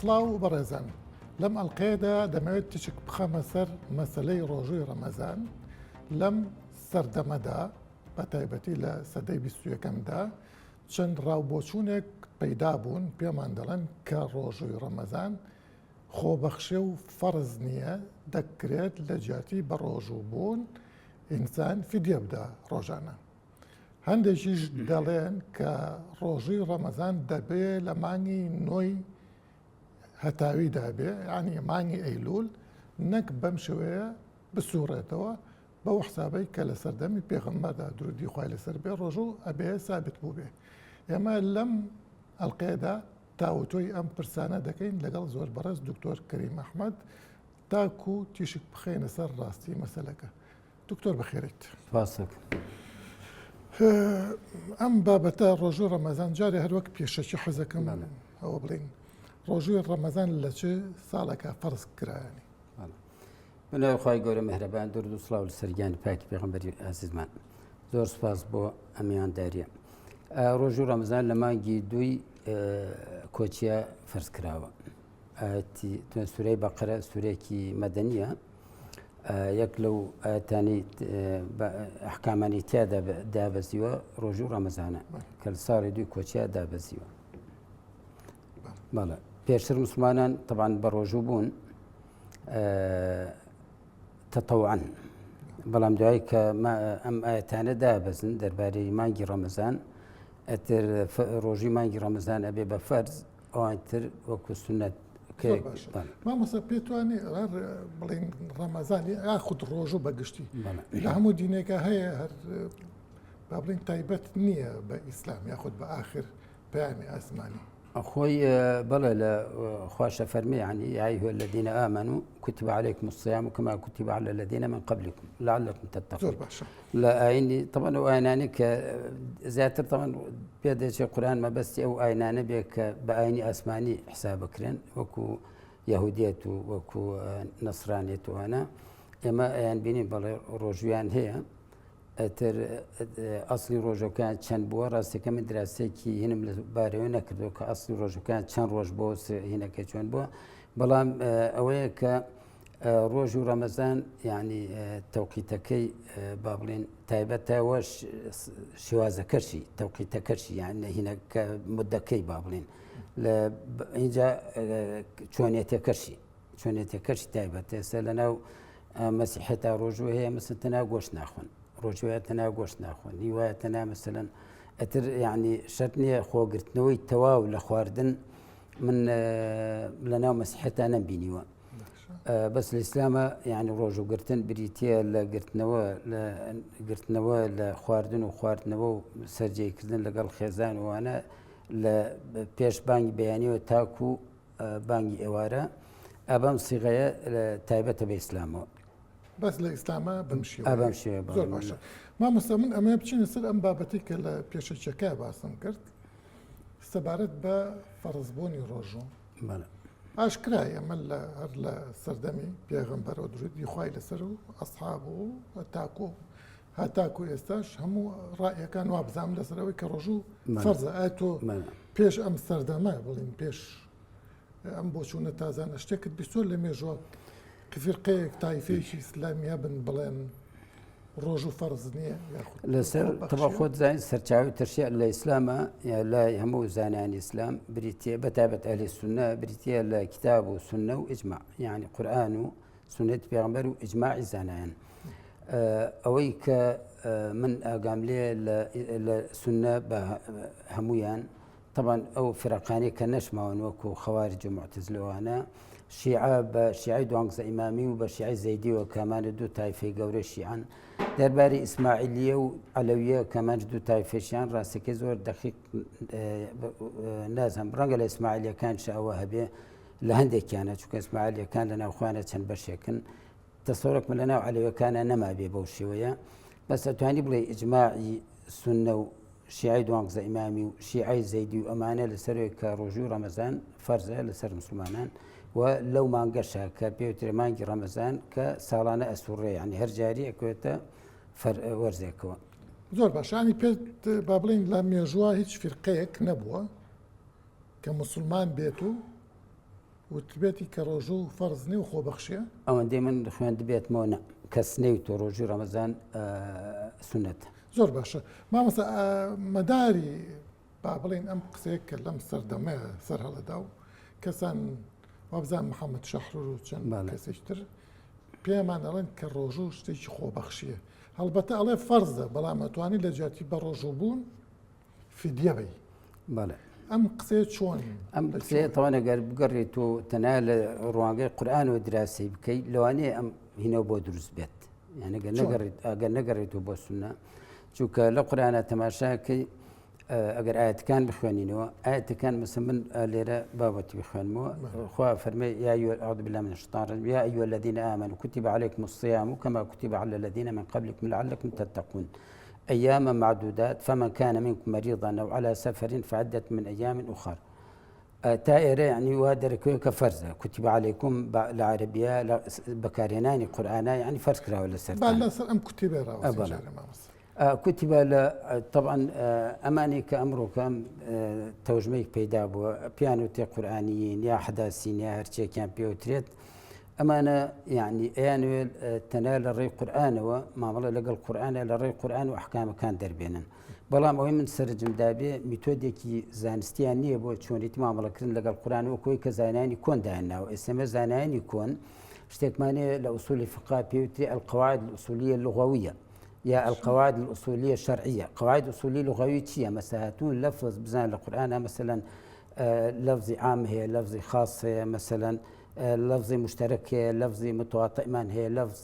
سڵاو و بەڕێزان لەم ئەڵلقەیەدا دەمەوێت تشک بخەمە سەر مەسلەی ڕۆژووی ڕەمەزان لەم سەردەمەدا بە تایبەتی لە سەدەی 21دا چەند ڕاوبۆچوونێک پەیدا بوون پێمان دەڵێن کە ڕۆژووی ڕەمەزان خۆبەخشێ و فەرز نییە دەکرێت لە جیاتی بە ڕۆژوو بوون ئینسان فیدیە بدا ڕۆژانە. هەندێکیش دەڵێن کە ڕۆژووی ڕەمەزان دەبێ لە مانگی نۆی هەتاوی دابێ ینی مانگی ئەیلول نەک بەم شوەیە بسوڕێتەوە بەو حسابەی کە لە سەردەمی پێغەمبەردا درودی خوای لەسەر بێ ڕۆژوو ئەبێ سابت بوو بێ. ئێمە لەم ئەڵلقەیەدا تاوتۆی ئەم پرسانە دەکەین لەگەڵ زۆر بەڕێز دکتۆر کەریم ئەحمەد تاکو تیشک بخەینە سەر ڕاستی مەسەلەکە. دکتۆر بەخێریت. ئەم بابەتە ڕۆژووی ڕەمەزان جارێ هەروەک پێشەکی حەزەکەم ئەوە بڵین ڕۆژووی ڕەمەزان لە چه ساڵێکە فەرز کرایانی؟ بناوی خوای گەورە مهرەبان درود و سڵاو لە سەرگیانی پاکی پێغەمبەری ئازیزمان. زۆر سوپاس بۆ ئەمیانداریە. ڕۆژووی ڕەمەزان لە مانگی دووی کۆچیە فەرز کراوە. سورەی بەقەرە سورەیەکی مەدەنیە، یەک لەو ئاەتانی ئەحکامانی تیادا دابەزیوە ڕۆژووی ڕەمەزانە کە لە ساڵی دووی کۆچیە دابەزیوە. بەڵێ پێشتر موسڵمانان تەبعاً بە ڕۆژوو بوون تەتەوعاً، بەڵام دوای کە ئەم ئاەتانە دابەزن دەربارەی مانگی ڕەمەزان ئەتر ڕۆژی مانگی ڕەمەزان ئەبێ بە فەرز ئەوانتر وەکو سونەت مامۆستا پێتوانێت بڵین ڕەمەزانی یاخود ڕۆژوو بەگشتی لە هەموو دینێکە هەیە هەر با بڵین تایبەت نییە بە ئیسلام یاخود بە ئاخر پەیامی ئاسمانی. خۆی بەڵێ لە خواشە فەرمی عنی یا ئەیها الذین آمنوا كتب عليكم الصيام كما كتب على الذين من قبلكم لعلكم تتقون. زۆر باشە. لە ئاینی طبعاً ئەو ئاینانەی کە زیاتر طبعاً پێ دەچێت قورئان مەبەستی ئەو ئاینانە بێ کە بە ئاینی ئاسمانی حساب بکرێن وەکو یەهودیەت و وەکو نەسرانیەت وانە ئێمە ئەیان بینین بەڵێ ڕۆژویان هەیە. ئەتر ئەسلی ڕۆژەکان چەند بووە ڕاستەکە من دراسێکی هینم لە بارەوە نەکردو کە ئەسلی ڕۆژەکان چەند ڕۆژ بۆ هینەکە چۆن بووە، بەڵام ئەوەیە کە ڕۆژوو ڕەمەزان یعنی تەوقیتەکەی با بڵێن تایبەتەوە شێوازەکەشی تەوقیتەکەشی یعنی هینەکە مدەکەی با بڵێن لە اینجا چۆنێتەکەشی تایبەتە ئێستا لەناو مەسیحێتا ڕۆژوو هەیە مەسەڵەن تەنیا گۆشت ناخۆن، ڕۆژوایە تەنیا گۆشت ناخۆن، هیوایە تەنیا مەسەڵەن ئەتر یعنی شەرت نییە خۆگرتنەوەی تەواو لە خواردن من لەناو مەسیحێتا نەمبینیوە. بەس لە ئیسلامە یعنی ڕۆژوگرتن بریتە لە گرتنەوە لە خواردن و خواردنەوە و سەرجەیکردن لەگەڵ خێزان وانە لە پێش بانگی بەیانیەوە تاکو بانگی ئێوارە ئەبەم سیغەیە تایبەتە بە ئیسلامەوە. بەس لە ئیسلامە بەم شێوە زۆر باشە. مامۆستا من ئەمە بچینە سەر ئەم بابەتی کە لە پێشەچەکە باسم کرد سەبارەت بە فەرزبوونی ڕۆژوو. ئاشکرای ئەمە هەر لە سەردەمی پێغەمبەرەوە درودی خوای لەسەر و ئەسحاب و هەتاکو ئێستاش هەموو ڕائیەکان وابزانم لەسەرەوەی کە ڕۆژوو فەرزە. ئایا تۆ پێش ئەم سەردەمە بڵین پێش ئەم بۆچوونە تازانە شتێکت بیستۆر لە مێژوە فیرقەیەک تایفێکی ئیسلامیە بن بڵێن ڕۆژوو فەرز نییە لەسەر تەبە خۆت زانین سەرچاوی ترشیە لە ئیسلامە یا لای هەموو زانانی ئیسلام بریتە بەتابەت ئەهلی سونە بریتە لە کتاب و سونە و ئیجماع یعنی قورئان و سونەتی پێغەمبەر و ئیجماعی زانایان. ئەوەی کە من ئاگام لێ لە سونە بە هەمویان طبعاً ئەو فرەقانەی کە نەشماون وەکو خەوارج و معتەزلەوانە شیعە بە شیعی دوانزە ئیمامی و بە شیعی زەیدیەوە کەمانە دوو تایفەی گەورە شیعەن. دەربارەی ئیسماعیلیە و عەلەویە کەمانە دوو تایفەشیان ڕاستەکەی زۆر دەقیق نازانم، ڕەنگە لە ئیسماعیلیەکانش ئەوە هەبێ لە هەندێکیانە چونکە ئیسماعیلیەکان لە ناوخوانە چەند بەشێکن تەسەوڕێکمە لە ناو عەلەویەکانە نەما بێ بەو شێوەیە. بەس ئەتوانی بڵێ ئیجماعی سونە و شیعی دوانزە ئیمامی و شیعی زەیدی و ئەمانە لەسەرەوەی کە ڕۆژووی ڕەمەزان فەرزە لەسەر مسلمانان و لەو مانگەشە کە پێوترێ مانگی ڕەمەزان کە ساڵانە ئەسوڕێ ینی هەر جاری ئەکوێتە وەرزێکەوە. زۆر باشانی پێ با بڵین لە مێژووە هیچ فیرقەیەک نەبووە کە مسلمان بێت و وتبێتی کە ڕۆژوو فەرزنی و خۆبەخشیە ئەوەندەی من خوێن دەبێتمەوە کەس نەیت و ڕۆژی ڕەمەزان سنەتە. زۆر باشە مامەسە مەداری با بڵێن ئەم قسەیە کە لەم سەردەمەیە سەر هەڵەدا و کەسان وابزان محەممەد شەحرور و چەند کەسێکتر پێمان ئەڵێن کە ڕۆژوو شتێکی خۆبەخشیە هەڵبەتە ئەڵێ فەرزە بەڵام ئەتوانی لە جیاتی بە ڕۆژوو بوون فیدیە بی بەڵێ ئەم قسەیە چۆن ئەم قسەیە تەوانە گەر بگەڕێت و تەنها لە ڕوانگەی قورئانەوە دراسی بکەیت لەوانەیە ئەم هینەوە بۆ دروست بێت یعنی ئەگەر نەگەڕێت و بۆ سونە چونکە لە قورئانە تەماشاکەی ئەگەر ئاەتەکان بخوێنینەوە ئاەتەکان مثل من لێرە بابەتی بخوێنمەوە خوا فەرمێ یا أعوذ بالله من الشيطان الرجيم يا أيها الذين آمنوا كتب عليكم الصيام كما كتب على الذين من قبلكم لعلكم تتقون أياما معدودات فمن كان منكم مريضا أو على سفر فعدة من أيام أخر تائرة يعني وهذا كفرزة كتب عليكم العربية بكاريناني قرآنا يعني فرز كرا ولا سرطان لا سر أم كتب كتب طبعا أماني كأمره كم توجميك بيدا بو بيانو تي قرآنيين يا حداثين يا هرشي كان بيوتريت أمانة يعني أيانويل تنال الري قرآن ومعاملة لقى القرآن للري قرآن وأحكام كان دربينا بلام أوي من سرجم دابي ميتوديكي زانستيانية بو تشونيتي معاملة كرن لقى القرآن وكوي كزانان يكون دهنا وإسمه زانان يكون اشتيك ماني لأصول الفقه بيوتري القواعد الأصولية اللغوية يا القواعد الأصولية الشرعية قواعد أصولية لغوية هي مثلا هاتون لفظ بزان القرآن مثلا لفظ عام هي لفظ خاص هي مثلا لفظ مشترك هي لفظ متواطئ مان هي لفظ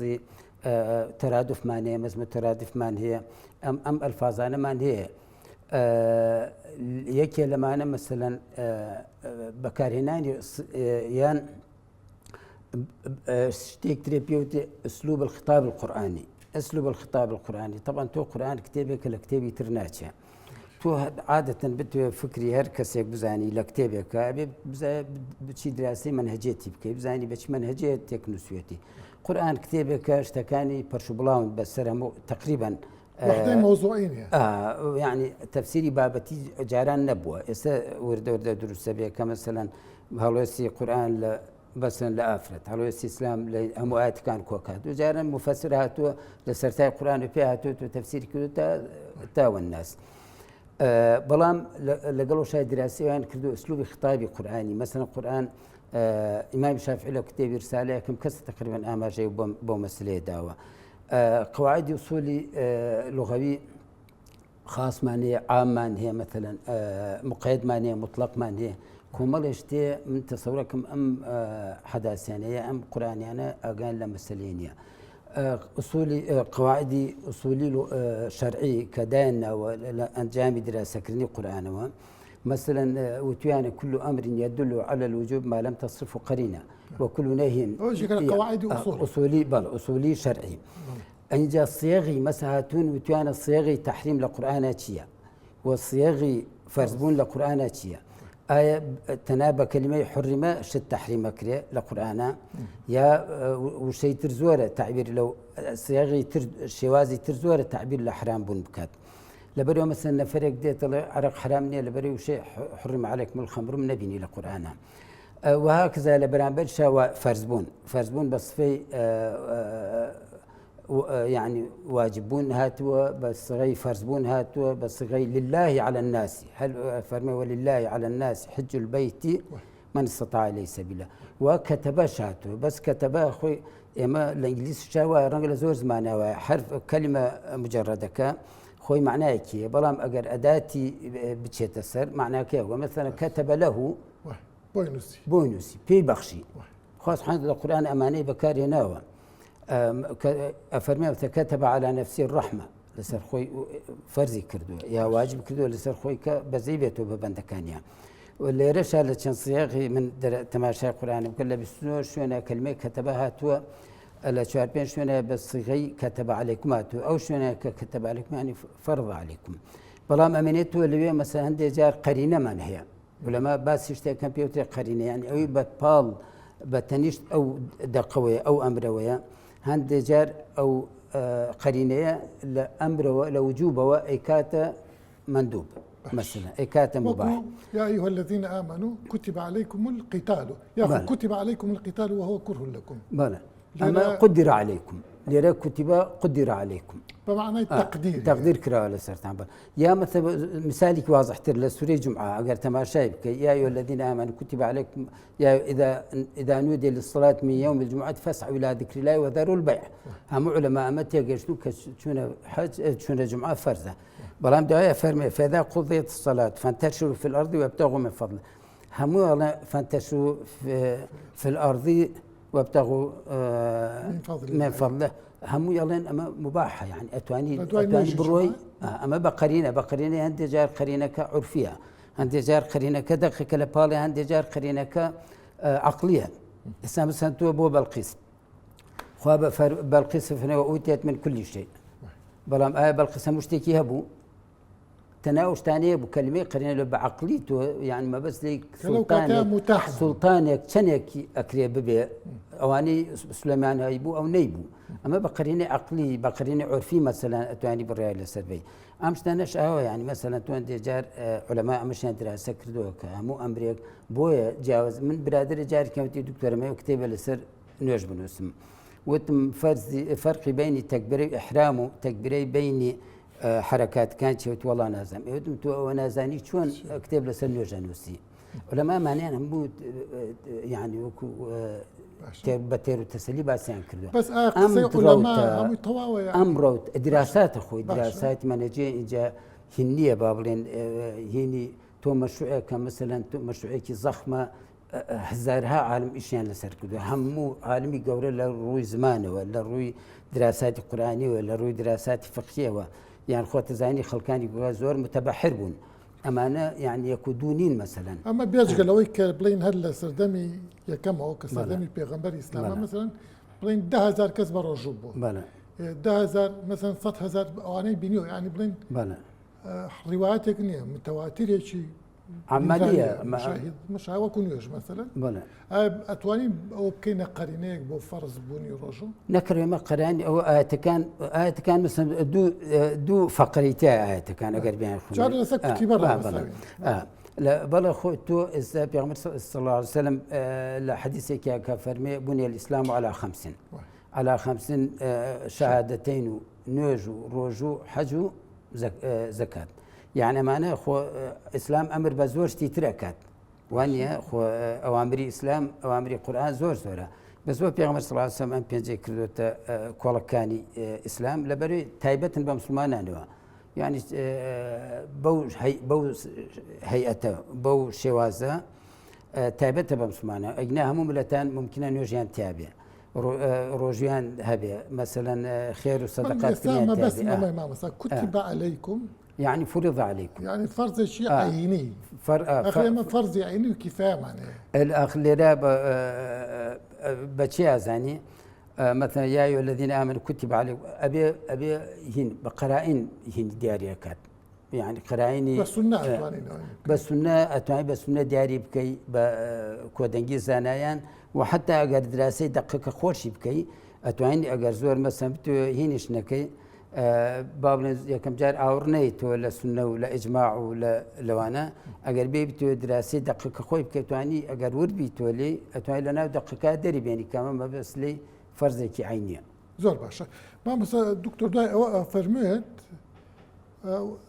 ترادف مان هي مزم ترادف مان هي أم ألفاظنا مان هي يكي لما أنا مثلا بكارهنان يان شتيك تريبيوتي أسلوب الخطاب القرآني أسلوب الخطاب القرآني طبعا تو قرآن كتابك لكتابي ترناتشا تو عادة بتو فكري هركسك بزاني لكتابك بتشي دراسي منهجيتي بكي بزاني بتشي منهجية تكنوسيتي قرآن كتابك اشتكاني برشو بلاون بس تقريبا وحدين موضوعين يعني تفسيري بابتي جاران نبوة ورد دروس بك مثلا هلوسي قرآن بس لآفرت هلو استسلام لأموات كان كوكات وجارا مفسرات لسرتاي القرآن فيها تفسير كذا تاوى الناس بلام لقالوا شاي دراسي يعني كردو أسلوب خطابي قرآني مثلا القرآن إمام الشافعي له كتاب رسالة كم كسر تقريبا آمار جاي بومسلية دعوة قواعد أصولي لغوي خاص معنيه عام معنيه مثلا مقيد معنيه مطلق معنيه كومالشتي من تصوركم أم حداثانية أم قرآنية أقال لمسلينية أصولي قواعدي أصولي شرعي كدانا وأنجام دراسة كرني قرآن مثلا وتيانا كل أمر يدل على الوجوب ما لم تصرف قرينة وكل نهي قواعد أصولي أصولي شرعي أنجا الصياغي مسهاتون وتيانا الصياغي تحريم لقرآناتية والصياغي فرزبون لقرآناتية آية تنابى كلمة حرمة شد تحريم كري لقرآن يا وشي ترزورة تعبير لو صياغي شوازي ترزورة تعبير لحرام بون بكات لبريو مثلا فرق ديت عرق حرامني لبريو شيء حرم عليكم الخمر من نبيني لقرآن وهكذا لبرامبر شوا فرزبون بس في يعني واجبون هاتوا بس غي فرزبون هاتوا بس غي لله على الناس هل فرمي ولله على الناس حج البيت من استطاع إليه سبيلا وكتباش هاتوا بس كتبا أخوي إما الإنجليز شاوا رجل زور زمانه حرف كلمة مجردة خوي معناه كي بلام أجر أداتي بتشتسر معناه كي ومثلا كتب له بونسي في بخشي خاص حين القرآن أماني بكاري ناوى أفرمي كتب على نفسي الرحمة لسر خوي فرزي كردو يا واجب كردو لسر خوي بزيبته ببندكانيا واللي رشا لشان صياغي من تماشى القرآن وكل بسنور شونا كلمة كتبها تو على شاربين شونا بصيغي كتب عليكم أو شونا كتب عليكم يعني فرض عليكم بلام أمنيته اللي مثلا عندي جار قرينة من هي ولما بس يشتغل كمبيوتر قرينة يعني أو بطال بتنشت أو دقوية أو أمروية هند جار أو قرينة لأمر لوجوب وإكاتا مندوب مثلا أي كاتب مباح. يا أيها الذين آمنوا كتب عليكم القتال، يا كتب عليكم القتال وهو كره لكم. بلى أما قدر عليكم ليرى كتب قدر عليكم بمعنى التقدير تقدير كراء لسرتان يا مثلا مثالك واضح تر لسوري جمعة أجر تماشايبك يا أيها الذين آمنوا كتب عليكم يا إذا نودي للصلاة من يوم الجمعة فاسعوا إلى ذكر الله وذروا البيع. هم علماء أمتي يجلسون كشون حج شون جمعة فرزة بلام دعاء فرمي فإذا قضيت الصلاة فانتشروا في الأرض وابتغوا من فضله. هم فانتشروا في الأرض وابتغوا من فضله. هم يلين أما مباحة يعني أتواني بروي أما بقرينة عندي جار قرينة عرفية عندي جار قرينة دقيقة لبالي عندي جار قرينة عقلية. إسلام سنتو أبو بلقيس خواب بلقيس فنوا أوتيت من كل شيء بلام بلقيس مشتكي هبو تناوش تاني ابو كلمه قرينه بعقليته يعني ما بس ليك سلطانك شنك اكري ببي اواني سليمان هيبو او نيبو اما بقرينه عقلي بقرينه عرفي مثلا اتواني بالراي السلبي امشتناش يعني مثلا توان جار علماء مشان دراسه كردوك مو امريك بويا جاوز من برادر جار كمتي دكتور ما كتب لسر نوج بنوسم وتم فرق بين تكبير احرامه تكبيري بين حركات كانت شوت والله نازم يودم تو نازاني شلون كتاب لسنو جانوسي ولما معناه هم يعني وكو بتيرو تسلي باسان كردو بس علماء هم يتواوى يعني امروت دراسات اخوي دراسات منهجيه جا هنيه بابلين هني تو مشروع كمثلا تو مشروعك ضخمه هزارها عالم إيشان لسر كده همو عالمي جوري لروي زمانه ولا روي دراسات قرآنية ولا روي دراسات فقهية يعني خوات زاني خلكاني زور متبحر بون أما أنا يعني يكودونين مثلا أما بيجي لو بلين هلا سردمي يكم أو كسردمي بيغمبر إسلام مثلا بلين 10,000 كسب رجوبه بلا 10,000 مثلا 100,000 أواني بينيو يعني بلين بلا رواياتك نية متواترة شيء عملية مش هوا كونيوش مثلا بلا أتواني أو بكينا قرينيك بو فرز بوني رجو نكر ما قراني أو آيات كان مثلا دو فقريتها آيات كان أقرب بين جار لسك كبار لا بلا خو تو إذا بيغمر صلى الله عليه وسلم لحديثك كفرمي بني الإسلام على 5 على 5 شهادتين نوج روجو حج زكاة يعني معناه خو إسلام أمر بزورش تيتركات وانيا خو أوامري إسلام أوامري قرآن زورة بس هو بيغمر صلى الله عليه وسلم أم بينجي كردوتا كولكاني إسلام لبري تايبة بمسلمانانوا يعني بو هيئته بو شوازة تايبة بمسلمانا أجناهم ملتان ممكن أن يجيان تابع روجيان هبه مثلا خير وصدقات كنيا بس ما مثلا كتب عليكم يعني فرض عليكم يعني فرض شيء عيني أخي فرض عيني وكفاية معناه الأخ اللي بشيء زاني مثلا يا أيها الذين آمنوا كتب عليكم أبي هن بقرائن هن دياريكات يعني قرائني بس سنة أتواني بس سنة أتواني بس سنة دياري بكي بكودنجي زانيان وحتى أجر دراسة دقيقة خوشي بكي أتواني أجر زور مثلا بتو هينش نكي بابل يكم جار أورنيت ولا سنة ولا إجماع ولا لوانا أجر بيبتو دراسة دقيقة خوي بكي أتواني أجر ورد بيتولي أتواني لنا دقيقة دري بيني كمان ما بس لي فرزك عينية زور باشا ما مثلا الدكتور داي فرميت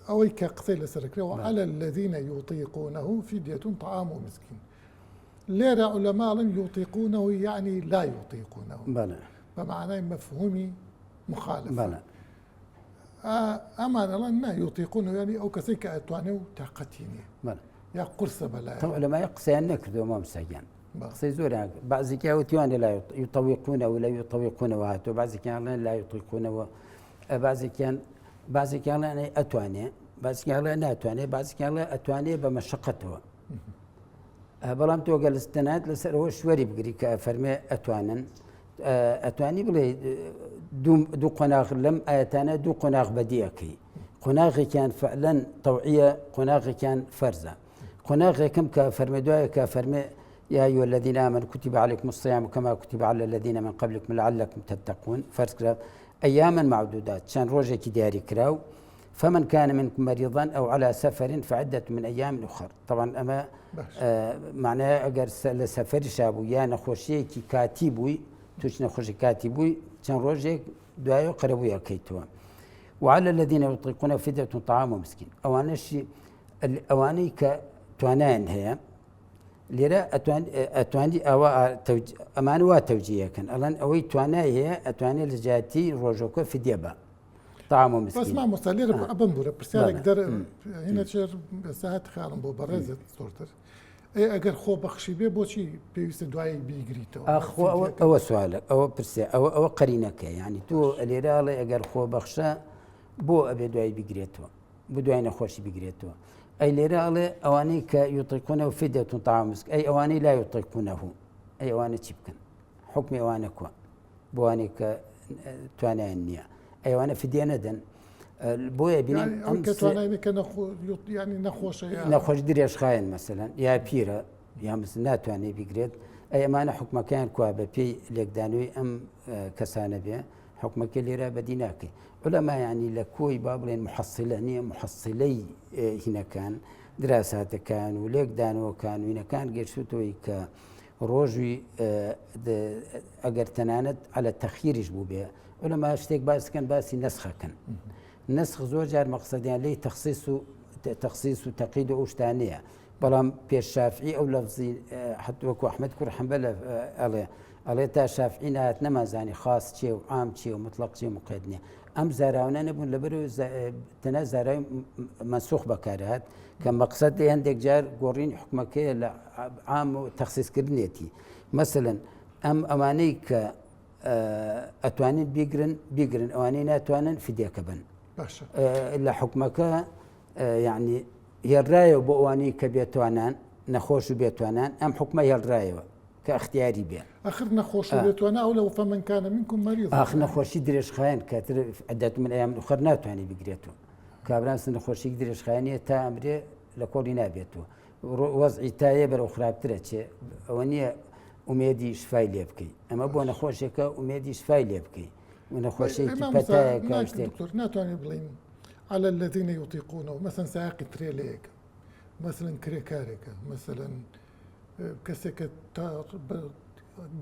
أو كقصيلة سركري وعلى الذين يطيقونه فدية طعام مسكين ليرى علماء لم يطيقونه يعني لا يطيقونه بلى بمعنى مفهومي مخالف بلى أما لا يطيقونه يعني أو كسيك أتوانيو طاقتيني بلى يا قرص بلا طبعا لما يقصي أنك ذو ما مسجن قصي زور بعض زكاة وتواني لا يطوقونه ولا يطوقونه وهاتو بعض زكاة لا يطيقونه بعض زكاة لا أتواني بعض زكاة لا أتواني بعض زكاة لا أتواني بمشقته بلام تو قال استناد لسر هو شوري بقري كفرمي أتواني بلي دو قناغ لم آياتنا دو قناغ بديكي قناغ كان فعلا طوعية قناغ كان فرزة قناغ كم كفرمي دعاء كفرمي يا أيها الذين آمنوا كتب عليكم الصيام كما كتب على الذين من قبلكم لعلكم تتقون فرز كراو أياما معدودات شان روجي كي دياري كراو فمن كان منكم مريضا أو على سفر فعدة من أيام أخر. طبعا أما معناه أجر لسفر شابو يا نخوشي كي كاتبوي توش نخوشي كاتبوي كان روجك دعاء قربويا كيتوا. وعلى الذين يطيقون فدية طعام مسكين أواني كتوانان هي لرا أتواني أمان واتوجيه كان الآن أوي تواناي هي أتواني لجاتي روجوكو فدية با طعام مسكين. بس ما مصالير أبنبورة برسالة قدر هنا شر ساعات خالم بو برزت صورتر اي اگر خو بخشي بي بوشي بيست دعاء بيجريتو اخو او سؤالك او برسي او قرينك يعني تو اليرالي اگر خو بخشا بو ابي دعاء بيجريتو بو دعاء نخوش بيجريتو اي ليرالي اواني يطيقونه فدية طعام مسكين اي اواني لا يطيقونه اي اواني تشبكن حكم اواني كوا بواني توانا النية اي اواني فدية ندن بويا بيني يعني كتوانا يعني نخوش نخوش دريش خاين مثلا يا بيرا يا مثلا ناتواني بيجريت اي امانه حكم كان كوابا بي ليكدانوي ام كسانه بي حكم كليرا بديناكي علماء يعني لكوي بابلين محصلانيه محصلي هنا كان دراسات كان وليكدانو كان هنا كان قرشوتوي كروجي اگر تنانت على التخيير يجبو بها علماء اشتيك باس كان باسي نسخه كان نسخ زور جار مقصد يعني ليه تخصيص وتقييد وشتانية بلام بير الشافعي أو لفظي حتى وكو أحمد كور حنبلة عليه تا شافعي نهات نماز يعني خاص شيء وعام شيء ومطلق شيء مقيدني أم زاراونا نبون لبرو تنا زاراوي منسوخ بكارهات كان مقصد عندك جار قورين حكمك عام تخصيص كرنيتي مثلا أم أمانيك أتوانين بيجرن أوانين أتوانين في ديكبن إلا حكمك يعني هي الراية بواني كبيتوانان نخوش بيتوانان أم حكمه هي الراية كاختياري بها آخر نخوش بيتوانان أو لو فمن كان منكم مريض آخر نخوش دريش خاين كاتر عدة من أيام أخرى ناتواني بقريتو كابرانس نخوش دريش خاينية تا أمري لكولي نابيتو وضعي تاية بالأخرى بترتش أونية أميدي شفاي ليبكي أما بو نخوشك أميدي شفاي ليبكي ونخوشي تبتايا كاشتك دكتور ناتواني بلين على الذين يطيقونه مثلا ساقي تريليك مثلا كريكاريك مثلا كسك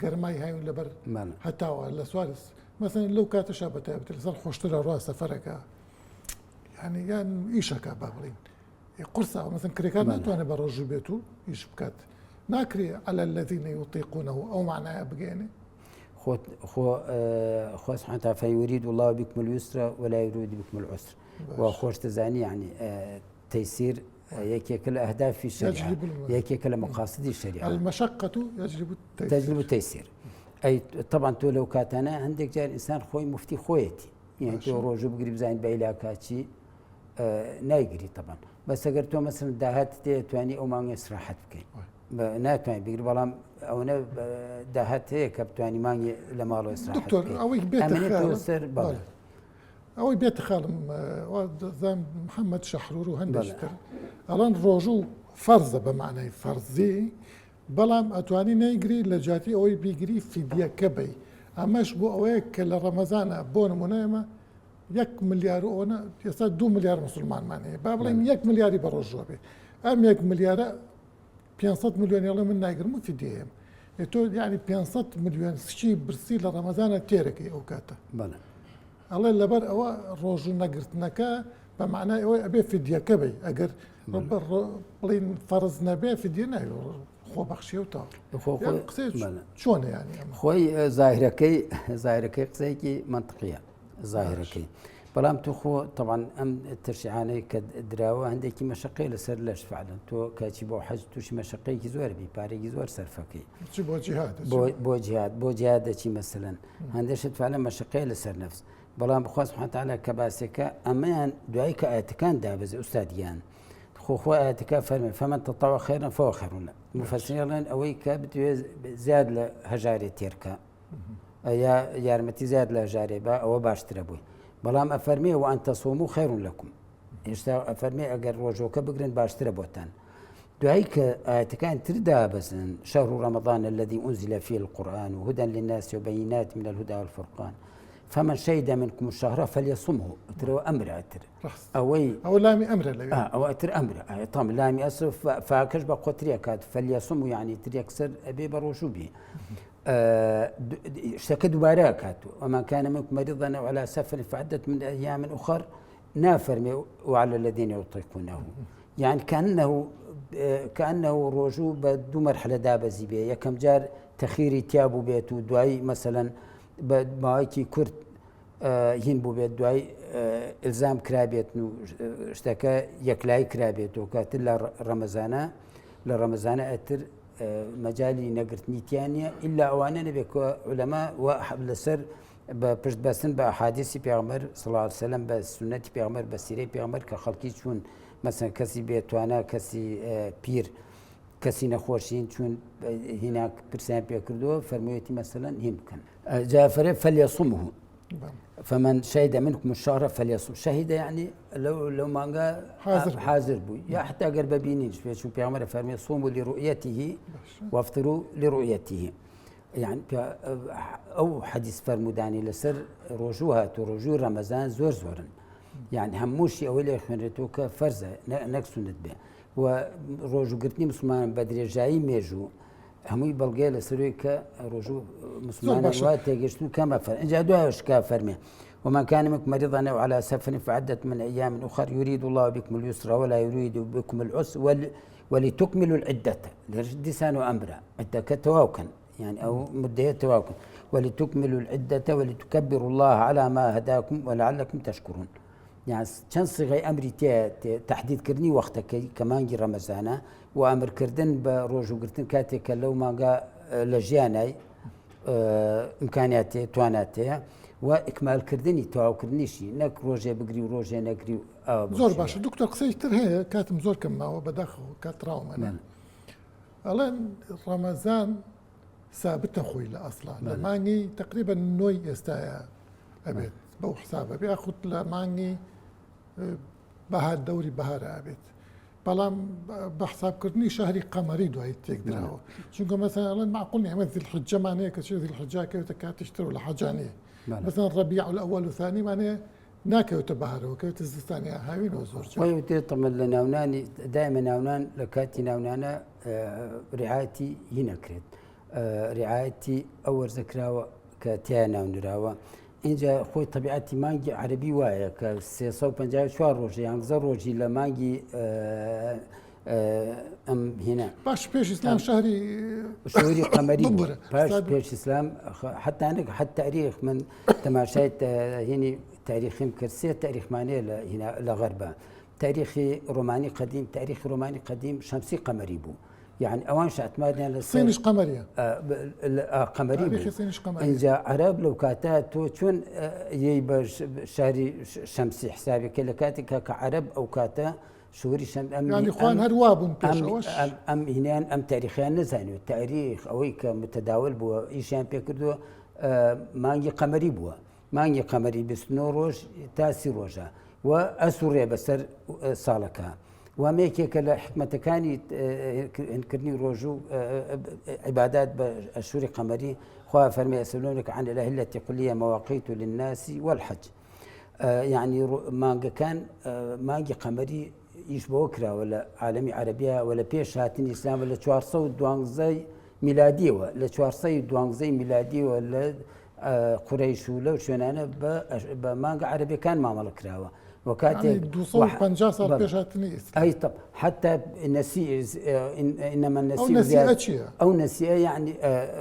قرماي هاي ولا بر حتى ولا سوارس مثلا لو كانت شابته بتلزل خوشترا راسه فرقه يعني ايشكا بابلين قرصه مثلا كريكار ناتواني برج بيتو يشبكات ناكري على الذين يطيقونه او معناها بقيني خو سبحانه وتعالى فيريد الله بكم اليسر ولا يريد بكم العسر وخوش تزاني يعني تيسير يكيك الأهداف في الشريعة يكيك مقاصد الشريعة المشقة تجلب التيسير أي طبعا تو لو كاتنا عندك جاء الإنسان خوي مفتي خويتي يعني تو روجو بقريب زين بايلاكاتشي نايقري طبعا بس أقر تو مثلا داهات تواني أو ما يسرحت بكي ناتواني بقريب والله أو أنا داهات هيك بتواني ما لما له يسرحت دكتور أوي بيت أو بيت خالم زام محمد شحرور وهندشتر الآن روجو فرض بمعنى فرضي بلام أتواني نيجري لجاتي أوي بيجري في ديا كبي أماش بو أويك لرمضان بون منايمة 1 مليار أونا يصير 2 مليار مسلمان معناه بابلين 1 مليار بروجو به أم 1 مليار 500 مليون يلا من نيجر مو في ديهم يعني 500 مليون شيء برسي لرمضان تيركي أوكاتا بلى الله اللي بر أو روجو نقرتناكا بمعنى أو أبي فدية كبي أجر ربر بلين فرزنا به فدينا خو بخشي وتا يعني شلون يعني خوي ظاهركي قصيكي منطقية ظاهركي بلام تو خو طبعا ام الترشيعاني كدراوه عندك مشقي لسر لاش فعلا تو كاتي بو حج توش مشقي كي زور بي باري زور سرفكي بو جهاد بو جهاد شي مثلا عندش فعلا مشقي لسر نفس بلام بخوا سبحانه وتعالى كباسك امان دعيك اتكان دابز استاذيان خو اتكا فرم فمن تطوع خيرا فهو خير له مفسرين اويك بده زاد لهجاري تيركا يا يارمتي زاد لهجاري با او باشتر ابوي بلام افرمي وان تصوموا خير لكم يشتا افرمي اگر روجوك بقرن باشتر بوتان دعيك اتكان تردا بس شهر رمضان الذي انزل فيه القران وهدى للناس وبينات من الهدى والفرقان فمن شهد منكم الشهر فليصمه اتر امر اتر اوي او لامي امر لبي او اتر امر طبعا لامي اصف فاكش بقطريا كات فليصمه يعني تريكسر ابي بروشو بي اشتكى دوباره كاتو وما كان منكم مريضا او على سفر فعدة من ايام اخر نافر وعلى الذين يطيقونه يعني كانه رجوع بدو مرحله دابزي بيه كم جار تخيري تيابو بيتو دواي مثلا بمايكي كرت هين بو بيت دواي الزام كرابيت نو اشتكى يكلاي كرابيت وكات لا رمضان اتر مجالي نقرت نيتيانيا الا اوانا نبيك علماء وحبل السر بپشت بسن باحاديث پیغمبر صلى الله عليه وسلم بسنة پیغمبر بسيره پیغمبر كخلقي چون مثلا كسي بيتوانا كسي بير كسي نخوشين چون هناك برسان بيكردو فرميتي مثلا يمكن جافر فليصمه فمن شهد منكم الشهر فليصم شهد يعني لو ما حاضر بو يا حتى قرب بينيش شو بيعمل فرمي صوموا لرؤيته وافطروا لرؤيته يعني او حديث فرموداني لسر رجوها رجوع رمضان زورن يعني هموشي اولي خنرتوك فرزه نكسوند به ورجو قرتني مسلمان بدري جاي ميجو هموي بلغي لسرويك رجوع مسلمان واتيجشتو كما فر ان جادوش كافرمي ومن كان منكم مريضا او على سفر فعدة من ايام اخر يريد الله بكم اليسر ولا يريد بكم العسر ولتكملوا العدة لسان امره عدة كتواوكن يعني او مدة تواوكن ولتكملوا العدة ولتكبروا الله على ما هداكم ولعلكم تشكرون يعني چند صيغه امري تحديد كرني وقتك كمان جي رمضان وامر كردن بروجو قرتن كاتك لو ما لجياناي امكانياتي تواناتي واكمال كردني تواو كردنيشي نك روجي بقري وروجي نقري زور باشا دكتور قسيتر هي كاتم زور كما هو بداخل كاتراوم انا الان رمضان ثابت خوي لا اصلا لماني تقريبا نوي يستايا ابيت بو حسابه بياخذ لماني بهار دوري بهار ابيت بلام بحساب كرني شهري قمري دو هي تقدروا شنو مثلا الان معقول نعمل ذي الحجه معناها كشي ذي الحجه كيف تشتروا لحجانيه مثلا الربيع الاول والثاني معناها ناكيو تبهروا كيف الثانيه هاوين وزور ويوتي طمن لنا وناني دائما ناونان لكاتي ناونانا رعايتي هنا كريت رعايتي اول ذكراوه كاتيانا ونراوه اینجا خوی طبیعتی مانگی عربی وایه که 354 روزی يعني زر روزی لمانگی ام هنا باش بيش اسلام شهري قمري باش بيش اسلام حتى عندك حتى تاريخ من تماشيت هنا تاريخ كرسي تاريخ ماني هنا لغربه تاريخي روماني قديم شمسي قمري بو يعني اوانش اعتمادنا صينيش قمريه قمري تاريخي صينيش قمريه ان جاء عرب لو كاتاتو شون يبقى شهري شمسي حسابي كلكاتك كعرب او كاتا شهوري يعني اخوان هرواب ام هنا ام تاريخيا نزاني التاريخ او كمتداول بو ايشان بيكردو مانجي قمري بو مانجي قمري بسنوروج تاسي روجا واسوريا بسر صالكا وميكيك حكمة كاني انكرني روجو عبادات بأشهر قمري خواه فرمي يسألونك عن الأهلة قل لي مواقيت للناس والحج يعني مانجا كان مانجا قمري يشبه وكرا ولا عالمي عربية ولا بيش هاتين إسلام ولا شوارصو دوانزي ميلادية ولا شوارصي دوانزي ميلادية ولا قريش ولا وشونانا بمانجا عربية كان معمل كراوة وكاتب يعني 250 صار بيشاتني اي طب حتى النسيء انما النسيء او نسيء يعني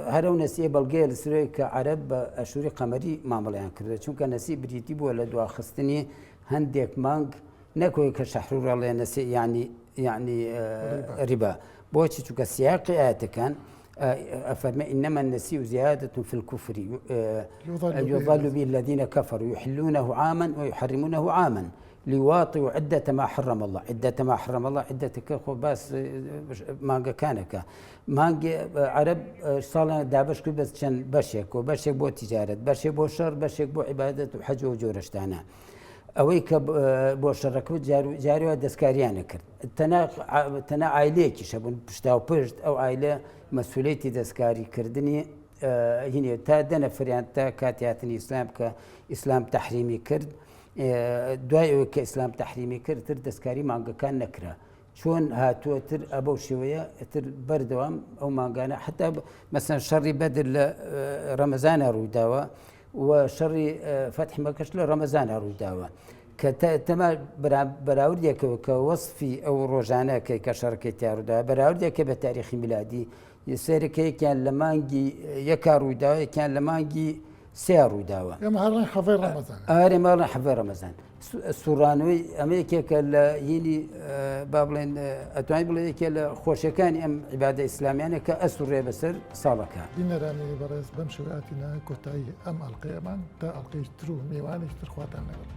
هرو نسيء بلغيل سريك عرب اشوري قمري معمل يعني كذا شو كان نسيء بديتي ولا دو خستني هنديك مانج نكوي كشحرور الله نسيء يعني ربا بوتشي شو كسياق ايات كان أفرمي إنما النسيء زيادة في الكفر يضل به الذين كفروا يحلونه عاما ويحرمونه عاما ليواطئوا عدة ما حرم الله عدة كخو بس مانجا كانك مانجا عرب صالنا دابش كل بس شن بشك بو تجارة بشك بو شر بشك بو عبادة وحج وجورشتانا اويك بو شركو جاري دسكاريان كرد تنا عائليكي شبون بشتاو بشت او عائله مسؤوليتي دسكاري كردني هینێ تا دەنەفریان تا کاتیاتنی ئیسلام کە ئیسلام تەحریمی کرد دوای ئەوە کە ئیسلام تەحریمی کرد تر دەستکاری مانگەکان نەکرا چۆن هاتووەتر ئەبە شێوەیە تر بەردەوام ئەو مانگانە حتا مەسەن شەڕی بەدر لە ڕەمەزانە ڕوویداوە و شەڕی فەتحی مەکەش لە ڕەمەزانە ڕوویداوە کە تەما بەراوردێکەوە کە وەصفی ئەو ڕۆژانەکەی کە شەڕەکەی تیاڕووداوە بەراوردێکە بە تاریخی میلادی سێرەکەیەکیان لە مانگی یەکا ڕوویداوە یەکیان لە مانگی سێ ڕوویداوە ئێمە هەڕێن حەڤەی ڕەمەزان ئارێ ماڵە حەڤەی ڕەمەزان سوڕانەوەی ئەمەیەکێکە لە هینی با بڵێن ئەتوانی بڵێ یەکێ لە خۆشیەکانی ئەم عیبادە ئیسلامیانە کە ئەسوڕێ بەسەر ساڵەکە بینەرانی بەڕێز بەم شێوەیەتی کۆتایی ئەم ئەڵقەیەمان تا ئەڵقەی تر و میوانێکی تر خواتان لەگەڵ